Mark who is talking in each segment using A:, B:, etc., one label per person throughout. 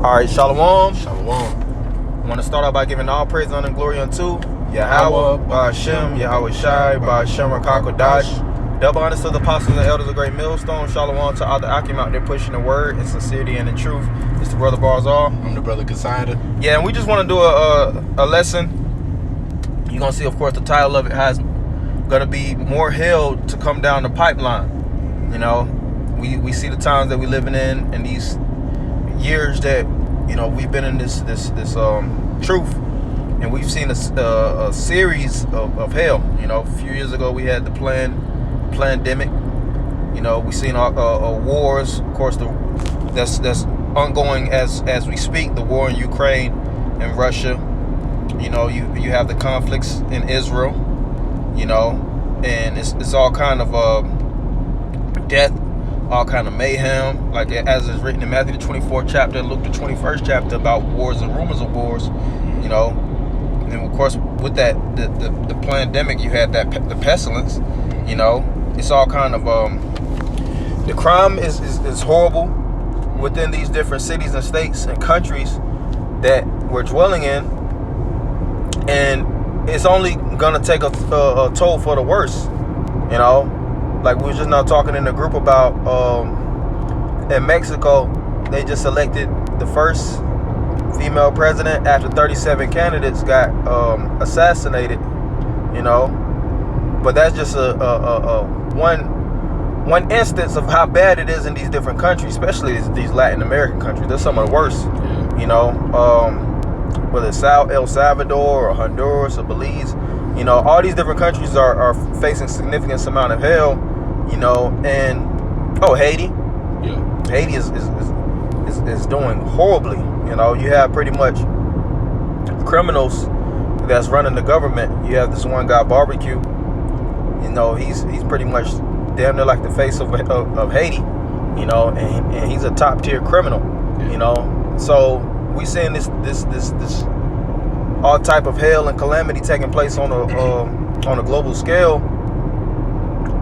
A: All right, Shalom.
B: Shalom.
A: I want to start out by giving all praise, honor, and glory unto Yahweh, Ba'ashem, Yahweh Shai, Ba'ashem, Rakakodash. Double honors to the apostles and elders of Great Millstone. Shalom to all the Akim out there pushing the word in sincerity and in truth. It's the brother Barzal.
B: I'm the brother Cassandra.
A: Yeah, and we just want to do a lesson. You're going to see, of course, the title of it has going to be more hell to come down the pipeline. You know, we see the times that we're living in and these years that, you know, we've been in this truth, and we've seen a series of hell. You know, a few years ago we had the pandemic. You know, we seen wars, of course, that's ongoing as we speak. The war in Ukraine and Russia. You know, you have the conflicts in Israel. You know, and it's all kind of death, all kind of mayhem, like as is written in Matthew the 24th chapter and Luke the 21st chapter about wars and rumors of wars. You know, and of course with that the pandemic, you had the pestilence. You know, it's all kind of the crime is horrible within these different cities and states and countries that we're dwelling in, and it's only gonna take a toll for the worse. You know, like we were just now talking in the group about in Mexico, they just elected the first female president after 37 candidates got assassinated. You know, but that's just a one instance of how bad it is in these different countries, especially these Latin American countries. They're some of the worst. You know, whether it's El Salvador or Honduras or Belize. You know, all these different countries are facing significant amount of hell. You know, and Haiti.
B: Yeah.
A: Haiti is doing horribly. You know, you have pretty much criminals that's running the government. You have this one guy, Barbecue. You know, he's pretty much damn near like the face of Haiti. You know, and he's a top tier criminal. You know, so we seeing this all type of hell and calamity taking place on a global scale,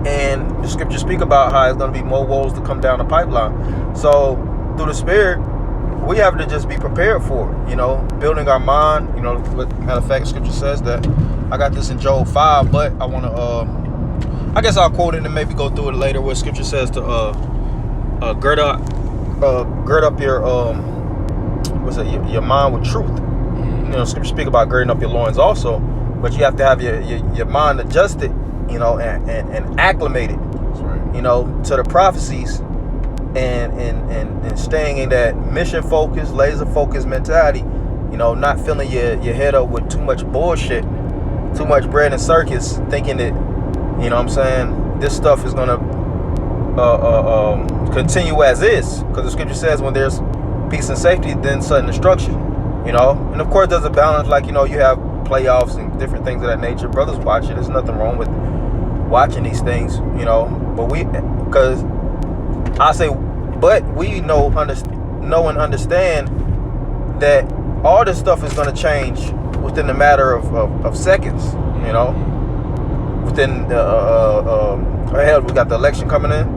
A: and the scriptures speak about how it's going to be more woes to come down the pipeline. So through the Spirit, we have to just be prepared for it. You know, building our mind. You know, matter of fact, scripture says that. I got this in Job 5, but I want to I guess I'll quote it and maybe go through it later, where scripture says to gird up your your mind with truth. You know, scripture speak about girding up your loins also, but you have to have your mind adjusted, you know, and acclimated.
B: That's right.
A: You know, to the prophecies and staying in that mission focused, laser focused mentality. You know, not filling your head up with too much bullshit, too much bread and circus, thinking that, you know what I'm saying, this stuff is gonna continue as is, because the scripture says when there's peace and safety, then sudden destruction. You know, and of course there's a balance, like, you know, you have playoffs and different things of that nature. Brothers watch it. There's nothing wrong with watching these things, you know, but we know and understand that all this stuff is going to change within a matter of seconds. You know, within hell, we got the election coming in.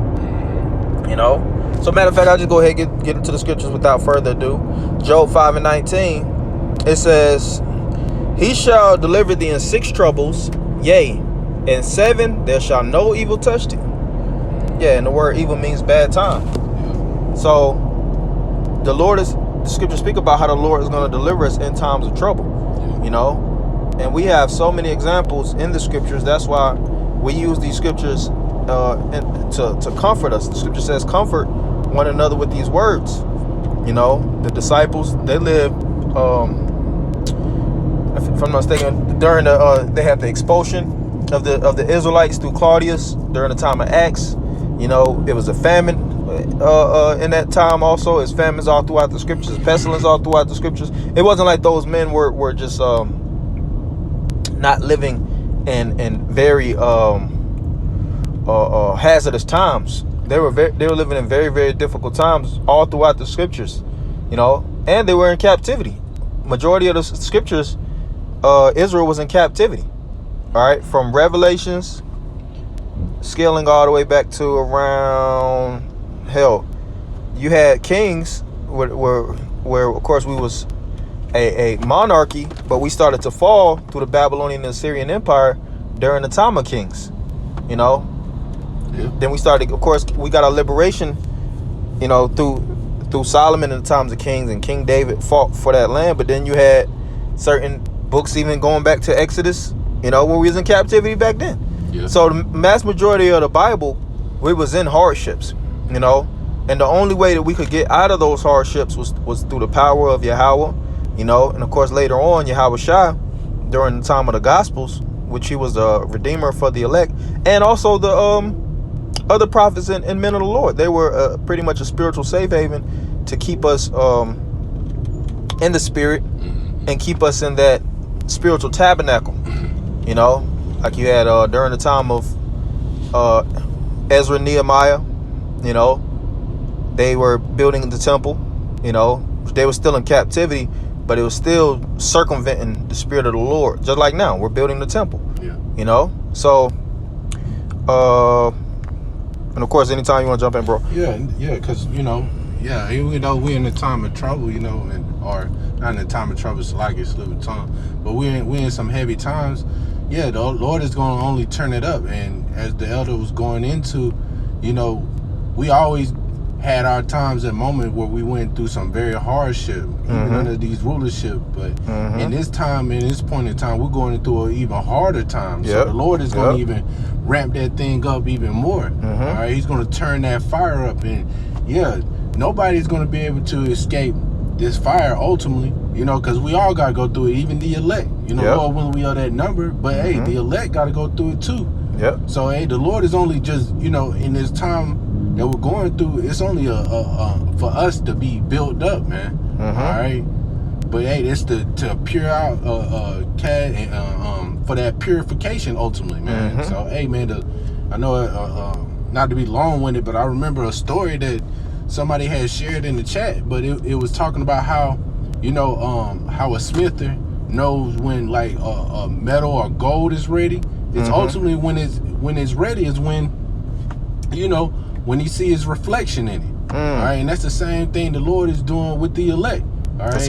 A: You know, so matter of fact, I'll just go ahead and get into the scriptures without further ado. Job 5:19, it says, he shall deliver thee in 6 troubles, yea, in 7 there shall no evil touch thee. Yeah, and the word evil means bad time. So the scriptures speak about how the Lord is going to deliver us in times of trouble. You know, and we have so many examples in the scriptures. That's why we use these scriptures to comfort us. The scripture says, comfort one another with these words. You know, the disciples, they lived, if I'm not mistaken, during they had the expulsion of the Israelites through Claudius during the time of Acts. You know, it was a famine in that time also. It's famines all throughout the scriptures, pestilence all throughout the scriptures. It wasn't like those men were just not living in very hazardous times. They were living in very, very difficult times all throughout the scriptures, you know, and they were in captivity. Majority of the scriptures, Israel was in captivity. All right, from Revelations, scaling all the way back to around hell. You had kings where of course we was a monarchy, but we started to fall through the Babylonian and Assyrian Empire during the time of kings. You know, then we started. Of course, we got our liberation. You know, through Solomon and the times of kings, and King David fought for that land. But then you had certain books even going back to Exodus. You know, when we was in captivity back then.
B: Yeah.
A: So the mass majority of the Bible, we was in hardships. You know, and the only way that we could get out of those hardships was through the power of Yahweh. You know, and of course later on Yahweh Shai, during the time of the Gospels, which he was the redeemer for the elect, and also the other prophets and men of the Lord. They were pretty much a spiritual safe haven to keep us in the spirit and keep us in that spiritual tabernacle. You know, like you had during the time of Ezra, Nehemiah. You know, they were building the temple. You know, they were still in captivity, but it was still circumventing the spirit of the Lord. Just like now, we're building the temple.
B: Yeah.
A: You know, so and of course, anytime you want to jump in, bro.
B: Yeah, because even though we're in a time of trouble, or not in a time of trouble, it's like it's slip of tongue, but we're in some heavy times. Yeah, the Lord is going to only turn it up, and as the elder was going into, we always had our times and moments where we went through some very hardship, even under these rulership. But in this time, in this point in time, we're going through an even harder time. So the Lord is going to even ramp that thing up even more. All right, He's going to turn that fire up, and nobody's going to be able to escape this fire ultimately. Because we all got to go through it, even the elect. Lord willing, we are that number, but hey, the elect got to go through it too. So hey, the Lord is only just in this time that we're going through, it's only for us to be built up, man. All right, but hey, it's to pure out for that purification ultimately, man. So hey, man, I know not to be long-winded, but I remember a story that somebody had shared in the chat, but it was talking about how how a smither knows when like a metal or gold is ready. It's ultimately when it's ready is when when he sees his reflection in it. All right, and that's the same thing the Lord is doing with the elect. All right,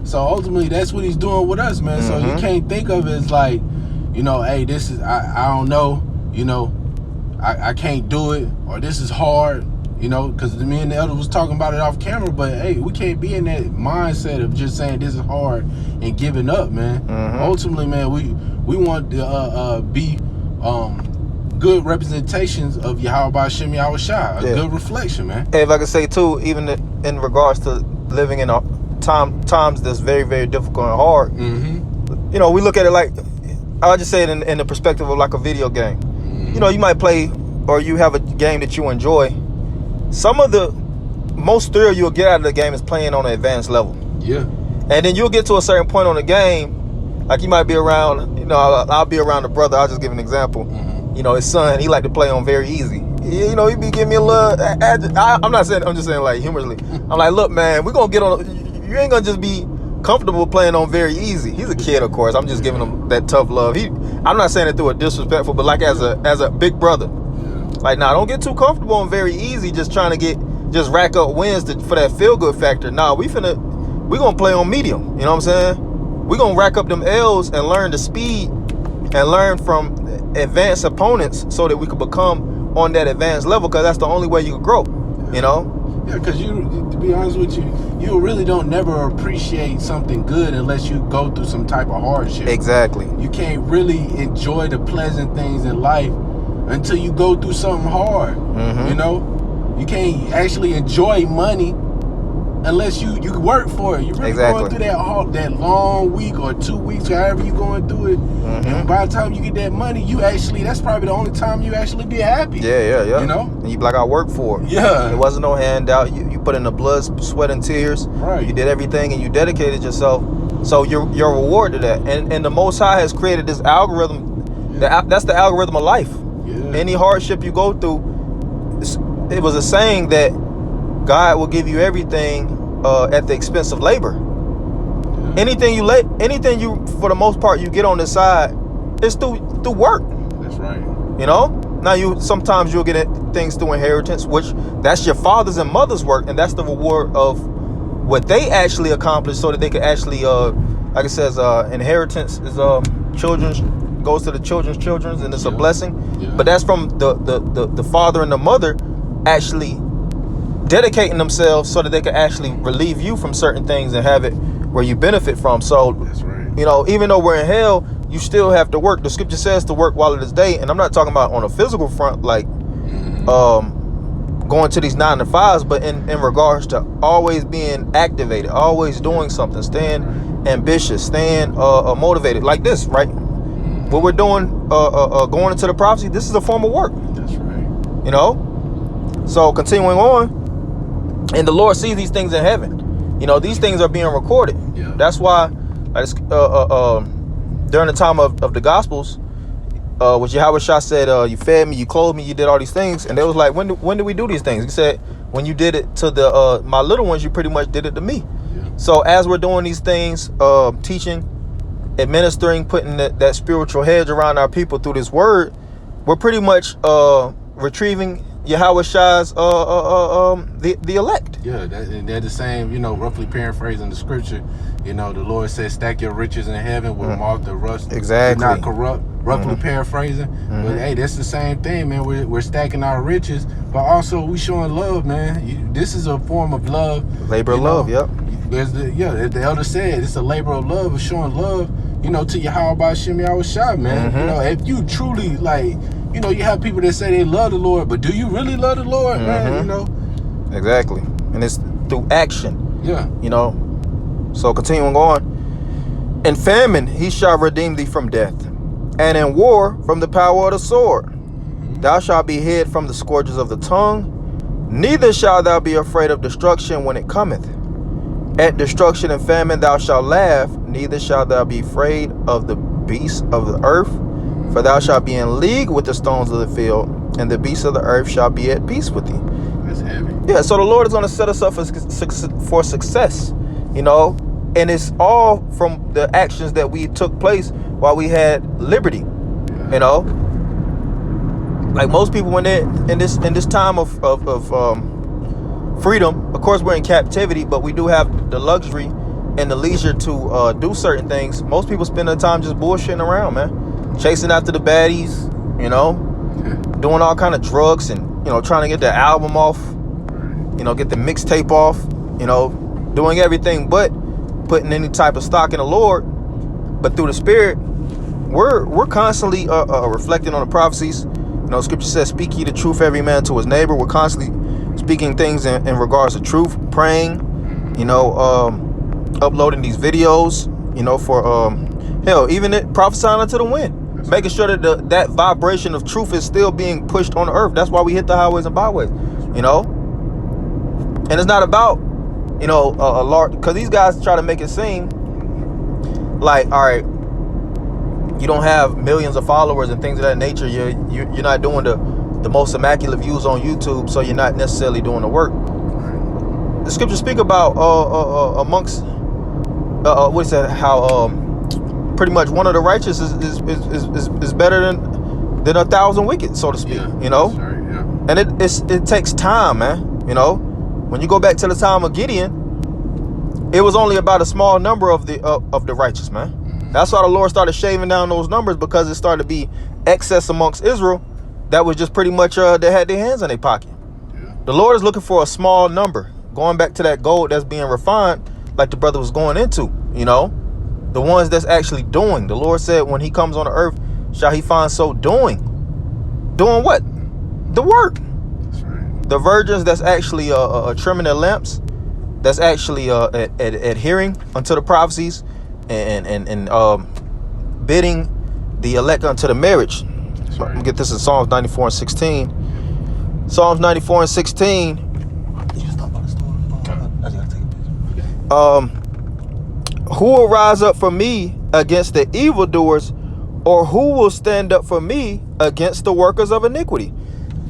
B: so ultimately that's what He's doing with us, man. So you can't think of it as like, hey, this is I don't know, I can't do it, or this is hard, because me and the elder was talking about it off camera. But hey, we can't be in that mindset of just saying this is hard and giving up, man. Ultimately, man, we want to be good representations of Yahweh Hashem Yahweh Shai, a good reflection, man.
A: Hey, if I could say too, even in regards to living in times that's very, very difficult and hard, we look at it like, I'll just say it in the perspective of like a video game. You might play, or you have a game that you enjoy. Some of the most thrill you'll get out of the game is playing on an advanced level. And then you'll get to a certain point on the game, like you might be around, I'll be around a brother, I'll just give an example. His son, he like to play on very easy. He be giving me a little, I'm just saying like humorously. I'm like, look, man, we're going to get on, you ain't going to just be comfortable playing on very easy. He's a kid, of course. I'm just giving him that tough love. I'm not saying it through a disrespectful, but like as a big brother. Like, don't get too comfortable on very easy, just trying to rack up wins for that feel-good factor. We're going to play on medium. You know what I'm saying? We're going to rack up them L's and learn the speed and learn from advanced opponents so that we could become on that advanced level, because that's the only way you can grow.
B: Because to be honest with you really don't never appreciate something good unless you go through some type of hardship.
A: Exactly.
B: You can't really enjoy the pleasant things in life until you go through something hard. You can't actually enjoy money unless you work for it. You're really going through that long week or 2 weeks, however you're going through it. And by the time you get that money, that's probably the only time you actually be happy. And you be like, I work for it. It wasn't no handout. You put in the blood, sweat, and tears. Right. You did everything and you dedicated yourself. So you're rewarded to that. And the Most High has created this algorithm. That's the algorithm of life. Any hardship you go through, it was a saying that God will give you everything at the expense of labor. Anything you for the most part you get on the side is through work. That's right.
A: Now sometimes you'll get things through inheritance, which that's your father's and mother's work, and that's the reward of what they actually accomplished, so that they could actually, like it says, inheritance is children's goes to the children's, and it's a blessing. Yeah. But that's from the father and the mother actually dedicating themselves so that they could actually relieve you from certain things and have it where you benefit from. So
B: that's right.
A: You know, even though we're in hell, you still have to work. The scripture says to work while it is day, and I'm not talking about on a physical front, like going to these 9 to 5s, but in regards to always being activated, always doing something, staying ambitious, staying motivated, like this, right? What we're doing, going into the prophecy, this is a form of work.
B: That's right.
A: You know, so continuing on, and the Lord sees these things in heaven. You know, these things are being recorded.
B: Yeah.
A: That's why during the time of the Gospels, which Yahweh Shah said, you fed me, you clothed me, you did all these things, and they was like, when did we do these things? He said, when you did it to the my little ones, you pretty much did it to me. Yeah. So as we're doing these things, teaching, administering, putting that spiritual hedge around our people through this word, we're pretty much retrieving Yahweh Shah's the elect.
B: Yeah, they're the same, you know, roughly paraphrasing the scripture. You know, the Lord says, stack your riches in heaven with moth and rust.
A: Exactly.
B: Not corrupt, roughly paraphrasing. But hey, that's the same thing, man. We're stacking our riches, but also we showing love, man. This is a form of love.
A: Labor of love, yep.
B: There's the elder said, it's a labor of love, of showing love, you know, to Yahweh Shem Yahweh Shah, man. You know, if you truly, like, you know, you have people that say they love the Lord, but do you really love the Lord, man? You know?
A: Exactly. And it's through action.
B: Yeah.
A: You know? So continuing on. In famine he shall redeem thee from death, and in war from the power of the sword. Thou shalt be hid from the scourges of the tongue, neither shalt thou be afraid of destruction when it cometh. At destruction and famine thou shalt laugh, neither shalt thou be afraid of the beasts of the earth. For thou shalt be in league with the stones of the field, and the beasts of the earth shall be at peace with thee.
B: That's heavy.
A: Yeah, so the Lord is going to set us up for success, you know, and it's all from the actions that we took place while we had liberty, you know. Like most people, when they're in this time of freedom, of course we're in captivity, but we do have the luxury and the leisure to do certain things. Most people spend their time just bullshitting around, man. Chasing after the baddies, you know, doing all kind of drugs and, you know, trying to get the album off, you know, get the mixtape off, you know, doing everything but putting any type of stock in the Lord. But through the Spirit, we're constantly reflecting on the prophecies. You know, Scripture says, "Speak ye the truth, every man to his neighbor." We're constantly speaking things in regards to truth, praying, you know, uploading these videos, you know, for hell, even prophesying unto the wind. Making sure that that vibration of truth is still being pushed on the earth. That's why we hit the highways and byways, you know. And it's not about, you know, a large, because these guys try to make it seem like, all right, you don't have millions of followers and things of that nature. You're not doing the most immaculate views on YouTube, so you're not necessarily doing the work. The scriptures speak about amongst what is that? How pretty much one of the righteous is better than 1,000 wicked, so to speak. Yeah, you know,
B: right, yeah.
A: And it takes time, man. You know, when you go back to the time of Gideon, it was only about a small number of the righteous, man. That's why the Lord started shaving down those numbers, because it started to be excess amongst Israel that was just pretty much they had their hands in their pocket. Yeah. The Lord is looking for a small number, going back to that gold that's being refined, like the brother was going into, you know. The ones that's actually doing. The Lord said when he comes on the earth, shall he find so doing. Doing what? The work.
B: That's right.
A: The virgins that's actually trimming their lamps, that's actually adhering unto the prophecies and bidding the elect unto the marriage. Right. Let me get this in Psalms 94 and 16. Psalms 94 and 16. Who will rise up for me against the evildoers, or who will stand up for me against the workers of iniquity?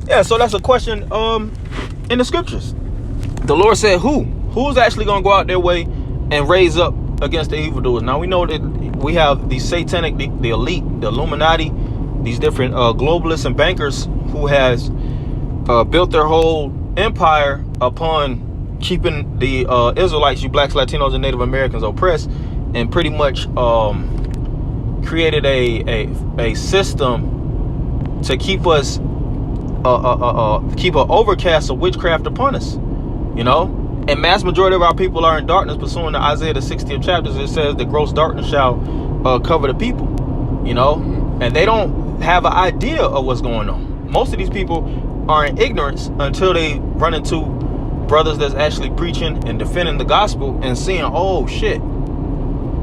A: Yeah, so that's a question in the scriptures. The Lord said who's actually going to go out their way and raise up against the evildoers? Now we know that we have the satanic, the elite, the Illuminati, these different globalists and bankers who has built their whole empire upon keeping the Israelites, you blacks, Latinos, and Native Americans oppressed, and pretty much created a system to keep us keep an overcast of witchcraft upon us, you know. And mass majority of our people are in darkness, pursuing the Isaiah the 60th chapters. It says the gross darkness shall cover the people, you know, and they don't have an idea of what's going on. Most of these people are in ignorance until they run into brothers that's actually preaching and defending the gospel and seeing, oh shit,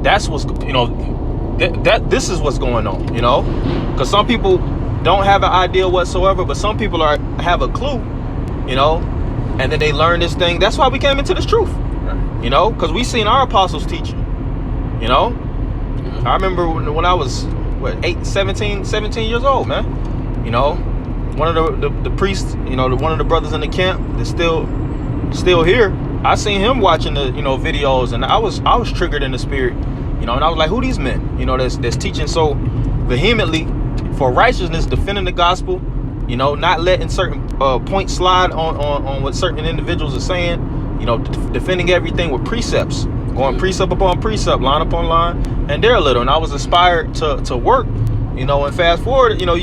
A: that's what's, you know, this is what's going on, you know. Because some people don't have an idea whatsoever, but some people have a clue, you know. And then they learn this thing. That's why we came into this truth, right. You know, because we seen our apostles teaching, you know. I remember when I was 17 years old, man. You know, one of the priests, you know, one of the brothers in the camp that's still here. I seen him watching the, you know, videos, and I was triggered in the spirit, you know. And I was like, who these men, you know, that's teaching so vehemently for righteousness, defending the gospel, you know, not letting certain points slide on what certain individuals are saying, you know, defending everything with precepts, going precept upon precept, line upon line, and they're little. And I was inspired to work, you know. And fast forward, you know,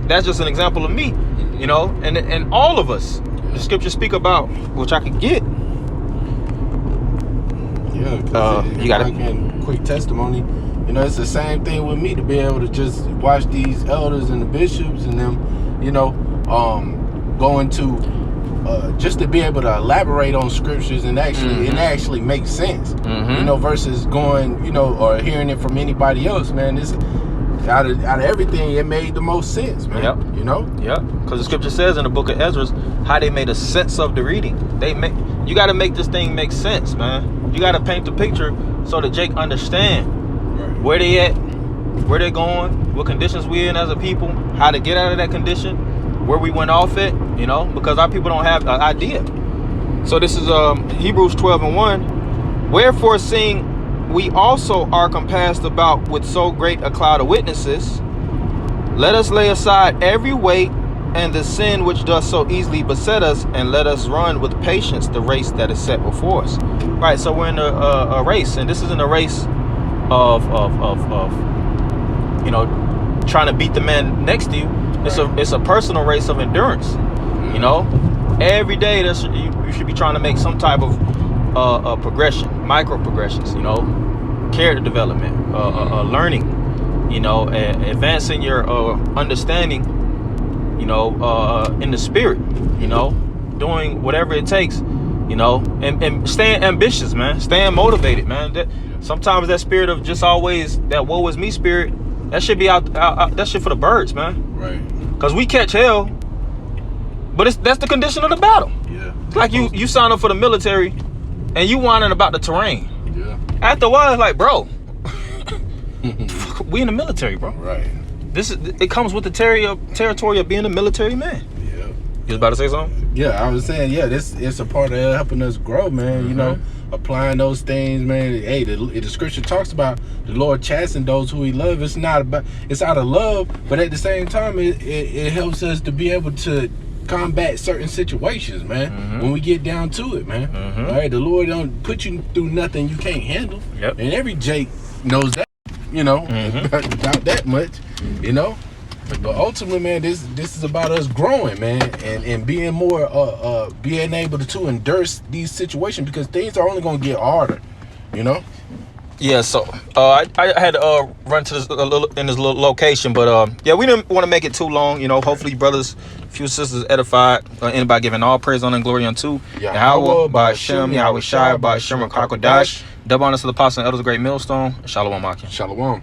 A: that's just an example of me, you know, and all of us. The scriptures speak about, which I could get.
B: Yeah, you got a quick testimony. You know, it's the same thing with me, to be able to just watch these elders and the bishops and them, you know, going to just to be able to elaborate on scriptures and actually make sense, you know, versus going, you know, or hearing it from anybody else, man. It's out of everything, it made the most sense, man. Yep. You know? Yeah.
A: Because the scripture says in the book of Ezra how they made a sense of the reading. You got to make this thing make sense, man. You got to paint the picture so that Jake understand where they at, where they're going, what conditions we in as a people, how to get out of that condition, where we went off it, you know, because our people don't have an idea. So this is Hebrews 12:1. Wherefore, seeing we also are compassed about with so great a cloud of witnesses, let us lay aside every weight and the sin which does so easily beset us, and let us run with patience the race that is set before us. Right, so we're in a race, and this isn't a race of you know, trying to beat the man next to you. It's a personal race of endurance, you know. Every day you should be trying to make some type of progression, micro progressions, you know, character development, learning, you know, advancing your understanding, you know, in the spirit, you know, doing whatever it takes, you know, and staying ambitious, man, staying motivated, man. Sometimes that spirit of just always that woe is me spirit, that should be out that shit for the birds, man. Right. Because we catch hell, but that's the condition of the battle. Yeah. It's like you sign up for the military and you whining about the terrain. Yeah. After a while, it's like, bro, we in the military, bro. Right. It comes with the territory of being a military man. Yeah. You was about to say something?
B: Yeah, I was saying, yeah, it's a part of helping us grow, man. You know, applying those things, man. Hey, the scripture talks about the Lord chastening those who he loves. It's out of love, but at the same time, it helps us to be able to combat certain situations, man. When we get down to it, man. All right, the Lord don't put you through nothing you can't handle. Yep. And every Jake knows that, you know, about that much, you know. But ultimately, man, this is about us growing, man, and being more being able to endure these situations, because things are only gonna get harder, you know.
A: Yeah, so I had to run to this little location, but yeah, we didn't want to make it too long, you know. Hopefully, brothers, few sisters edified, anybody giving all praise, honor, and glory unto Yahweh, by Hashem, Yahweh Shai, by Hashem, Hakodash. Double honors to the apostle and elders of the great millstone. Shalom, Akim.
B: Shalom.